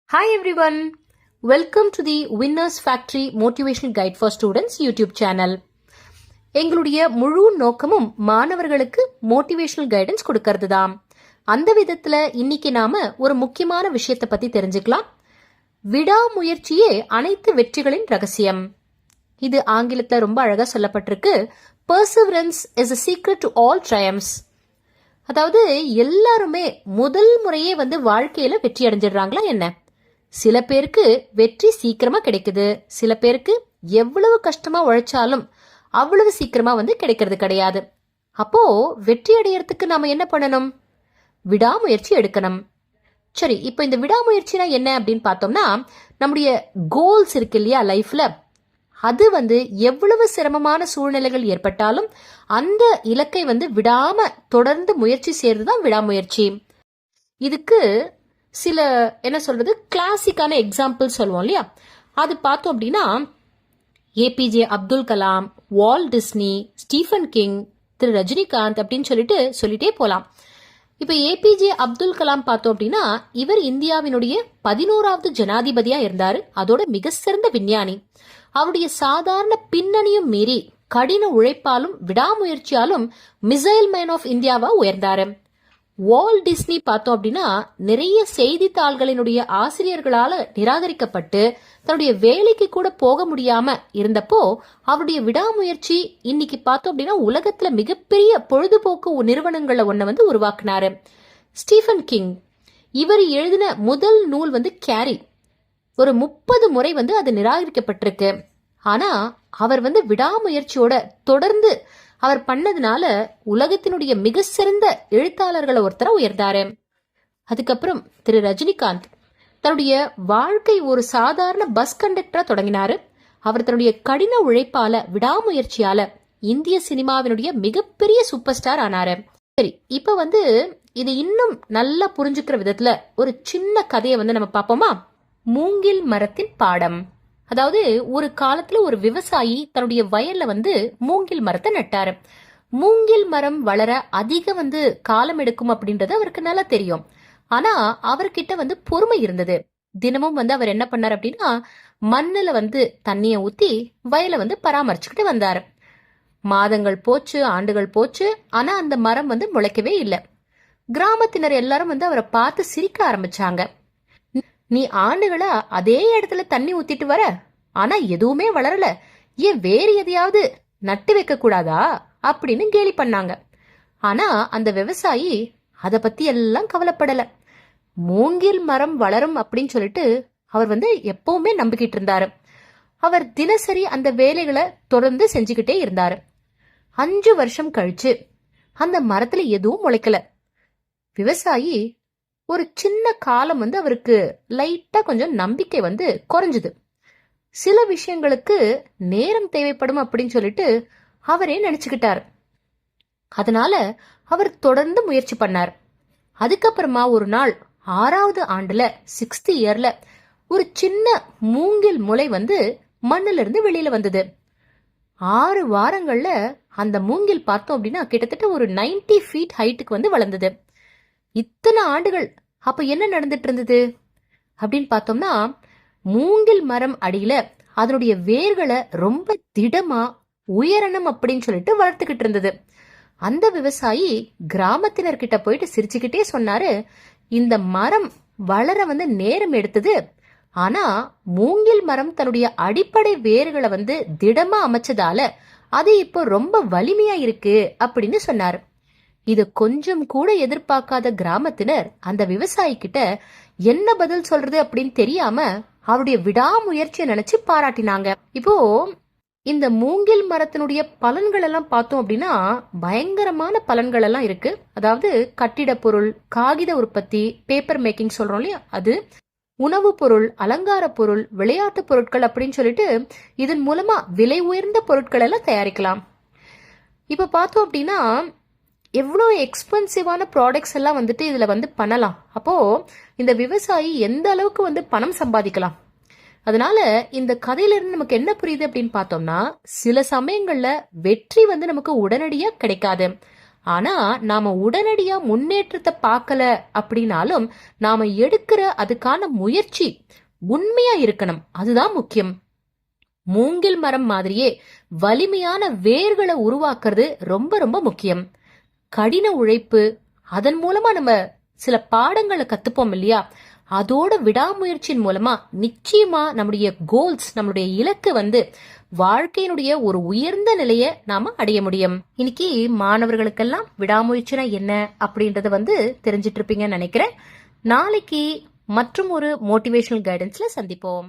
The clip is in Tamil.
Hi everyone, welcome to the Winners Factory Motivational Guide for Students YouTube channel. எங்களுடைய முழு நோக்கமும் மாணவர்களுக்கு மோட்டிவேஷனல் கைடன்ஸ் கொடுக்கறது தான். அந்த விதத்துல இன்னைக்கு நாம ஒரு முக்கியமான விஷயத்தை பத்தி தெரிஞ்சுக்கலாம். விடாமுயற்சியே அனைத்து வெற்றிகளின் ரகசியம். இது ஆங்கிலத்துல ரொம்ப அழகா சொல்லப்பட்டிருக்கு. Perseverance is a secret to all triumphs. அதாவது எல்லாருமே முதல் முறையே வாழ்க்கையில வெற்றி அடைஞ்சிடுறாங்களா என்ன? சில பேருக்கு வெற்றி சீக்கிரமா கிடைக்குது, சில பேருக்கு எவ்வளவு கஷ்டமா உழைச்சாலும் அவ்வளவு சீக்கிரமா கிடைக்கிறது கிடையாது. அப்போ வெற்றி அடையறதுக்கு நாம என்ன பண்ணணும்? விடாமுயற்சி எடுக்கணும். சரி, இப்போ இந்த விடாமுயற்சினா என்ன அப்படின்னு பார்த்தோம்னா, நம்முடைய கோல்ஸ் இருக்கு இல்லையா லைஃப்ல, அது எவ்வளவு சிரமமான சூழ்நிலைகள் ஏற்பட்டாலும் அந்த இலக்கை விடாம தொடர்ந்து முயற்சி செய்யறதுதான் விடாமுயற்சி. இதுக்கு சில என்ன சொல்றது கிளாசிக்கான எக்ஸாம்பிள் சொல்லுவோம் இல்லையா, அது பார்த்தோம் அப்படின்னா APJ Abdul Kalam, Walt Disney, Stephen King, திரு ரஜினிகாந்த் அப்படின்னு சொல்லிட்டே போலாம். இப்ப ஏபிஜே அப்துல் கலாம் பார்த்தோம் அப்படின்னா இவர் இந்தியாவினுடைய 11வது ஜனாதிபதியா இருந்தாரு. அதோட மிக சிறந்த விஞ்ஞானி. அவருடைய சாதாரண பின்னணியும் மீறி கடின உழைப்பாலும் விடாமுயற்சியாலும் மிசைல் மேன் ஆஃப் இந்தியாவா உயர்ந்தாரு. வால்ட் டிஸ்னி பார்த்தோம் அப்படின்னா நிறைய செய்தித்தாள்களினுடைய ஆசிரியர்களால நிராகரிக்கப்பட்டு தன்னுடைய வேலைக்கு கூட போக முடியாம இருந்தப்போ அவருடைய விடாமுயற்சி இன்னைக்கு பார்த்தோம் அப்படின்னா உலகத்துல மிகப்பெரிய பொழுதுபோக்கு நிறுவனங்களை ஒன்ன உருவாக்குனாரு. ஸ்டீஃபன் கிங், இவர் எழுதின முதல் நூல் கேரி. ஒரு 30 முறை அது நிராகரிக்கப்பட்டிருக்கு. ஆனா அவர் விடாமுயற்சியோட தொடர்ந்து அவர் பண்ணதுனால உலகத்தினுடைய மிக சிறந்த எழுத்தாளர்களை ஒருத்தர உயர்ந்தாரு. அதுக்கப்புறம் திரு ரஜினிகாந்த் தன்னுடைய வாழ்க்கை ஒரு சாதாரண பஸ் கண்டக்டரா தொடங்கினாரு. அவர் தன்னுடைய கடின உழைப்பால விடாமுயற்சியால இந்திய சினிமாவினுடைய மிகப்பெரிய சூப்பர் ஸ்டார் ஆனாரு. சரி, இப்ப இது இன்னும் நல்லா புரிஞ்சுக்கிற விதத்துல ஒரு சின்ன கதையை நம்ம பார்ப்போமா? மூங்கில் மரத்தின் பாடம். அதாவது ஒரு காலத்துல ஒரு விவசாயி தன்னுடைய வயல்ல மூங்கில் மரத்தை நட்டாரு. மூங்கில் மரம் வளர அதிக காலம் எடுக்கும் அப்படின்றது அவருக்கு நல்லா தெரியும். ஆனா அவர்கிட்ட பொறுமை இருந்தது. தினமும் அவர் என்ன பண்ணாரு அப்படின்னா மண்ணுல தண்ணிய ஊத்தி வயலை பராமரிச்சுக்கிட்டு வந்தாரு. மாதங்கள் போச்சு, ஆண்டுகள் போச்சு. ஆனா அந்த மரம் முளைக்கவே இல்லை. கிராமத்தினர் எல்லாரும் அவரை பார்த்து சிரிக்க ஆரம்பிச்சாங்க. நீ ஆண்டுகளா அதே இடத்துல தண்ணி ஊத்திட்டு வர, ஆனா எதுவுமே வளரல, ஏன் வேறு எதையாவது நட்டு வைக்க கூடாதா அப்படின்னு கேலி பண்ணாங்க. ஆனா அந்த விவசாயி அத பத்தி எல்லாம் கவலைப்படல. மூங்கில் மரம் வளரும் அப்படின்னு சொல்லிட்டு அவர் எப்பவுமே நம்பிக்கிட்டு இருந்தாரு. அவர் தினசரி அந்த வேலைகளை தொடர்ந்து செஞ்சுக்கிட்டே இருந்தாரு. 5 வருஷம் கழிச்சு அந்த மரத்துல எதுவும் முளைக்கல. விவசாயி ஒரு சின்ன காலம் அவருக்கு லைட்டா கொஞ்சம் நம்பிக்கை குறைஞ்சது. சில விஷயங்களுக்கு நேரம் தேவைப்படும் அப்படின்னு சொல்லிட்டு அவரே நினைச்சுக்கிட்டாரு. அதனால அவர் தொடர்ந்து முயற்சி பண்ணார். அதுக்கப்புறமா ஒரு நாள் 6வது ஆண்டுல 6th இயர்ல ஒரு சின்ன மூங்கில் முளை மண்ணுல இருந்து வெளியில வந்தது. 6 வாரங்கள்ல அந்த மூங்கில் பார்த்தோம் அப்படின்னா கிட்டத்தட்ட ஒரு 90 feet ஹைட்டுக்கு வளர்ந்தது. இத்தனை ஆண்டுகள் அப்ப என்ன நடந்துட்டு இருந்தது அப்படின்னு பார்த்தோம்னா, மூங்கில் மரம் அடியில அதனுடைய வேர்களை ரொம்ப திடமா உயரணும் அப்படின்னு சொல்லிட்டு வளர்த்துக்கிட்டு இருந்தது. அந்த விவசாயி கிராமத்தினர்கிட்ட போயிட்டு சிரிச்சுக்கிட்டே சொன்னாரு, இந்த மரம் வளர நேரம் எடுத்தது, ஆனா மூங்கில் மரம் தன்னுடைய அடிப்படை வேர்களை திடமா அமைச்சதால அது இப்போ ரொம்ப வலிமையா இருக்கு அப்படின்னு சொன்னாரு. இது கொஞ்சம் கூட எதிர்பார்க்காத கிராமத்தினர் அந்த விவசாயி கிட்ட என்ன பதில் சொல்றது அப்படின்னு தெரியாம அவருடைய விடாமுயற்சியை நினைச்சு பாராட்டினாங்க. இப்போ இந்த மூங்கில் மரத்தினுடைய பலன்கள் எல்லாம் பார்த்தோம் அப்படின்னா பயங்கரமான பலன்கள் எல்லாம் இருக்கு. அதாவது கட்டிட பொருள், காகித உற்பத்தி, பேப்பர் மேக்கிங் சொல்றோம் இல்லையா, அது உணவு பொருள், அலங்கார பொருள், விளையாட்டு பொருட்கள் அப்படின்னு சொல்லிட்டு இதன் மூலமா விலை உயர்ந்த பொருட்கள் எல்லாம் தயாரிக்கலாம். இப்ப பார்த்தோம் அப்படின்னா எவ்வளோ எக்ஸ்பென்சிவான ப்ராடக்ட்ஸ் எல்லாம் இதுல பண்ணலாம். அப்போ இந்த விவசாயி எந்த அளவுக்கு பணம் சம்பாதிக்கலாம். அதனால இந்த கதையில இருந்து நமக்கு என்ன புரியுது அப்படின்னு பார்த்தோம்னா, சில சமயங்கள்ல வெற்றி நமக்கு உடனடியா கிடைக்காது. ஆனா நாம உடனடியா முன்னேற்றத்தை பார்க்கல அப்படின்னாலும் நாம எடுக்கிற அதுக்கான முயற்சி உண்மையா இருக்கணும். அதுதான் முக்கியம். மூங்கில் மரம் மாதிரியே வலிமையான வேர்களை உருவாக்குறது ரொம்ப ரொம்ப முக்கியம். கடின உழைப்பு, அதன் மூலமா நம்ம சில பாடங்களை கத்துப்போம் இல்லையா, அதோட விடாமுயற்சியின் மூலமா நிச்சயமா நம்முடைய கோல்ஸ், நம்மளுடைய இலக்கு வாழ்க்கையினுடைய ஒரு உயர்ந்த நிலையை நாம அடைய முடியும். இன்னைக்கு மாணவர்களுக்கெல்லாம் விடாமுயற்சினா என்ன அப்படின்றத தெரிஞ்சிட்டு இருப்பீங்கன்னு நினைக்கிறேன். நாளைக்கு மற்றும் ஒரு மோட்டிவேஷனல் கைடன்ஸ்ல சந்திப்போம்.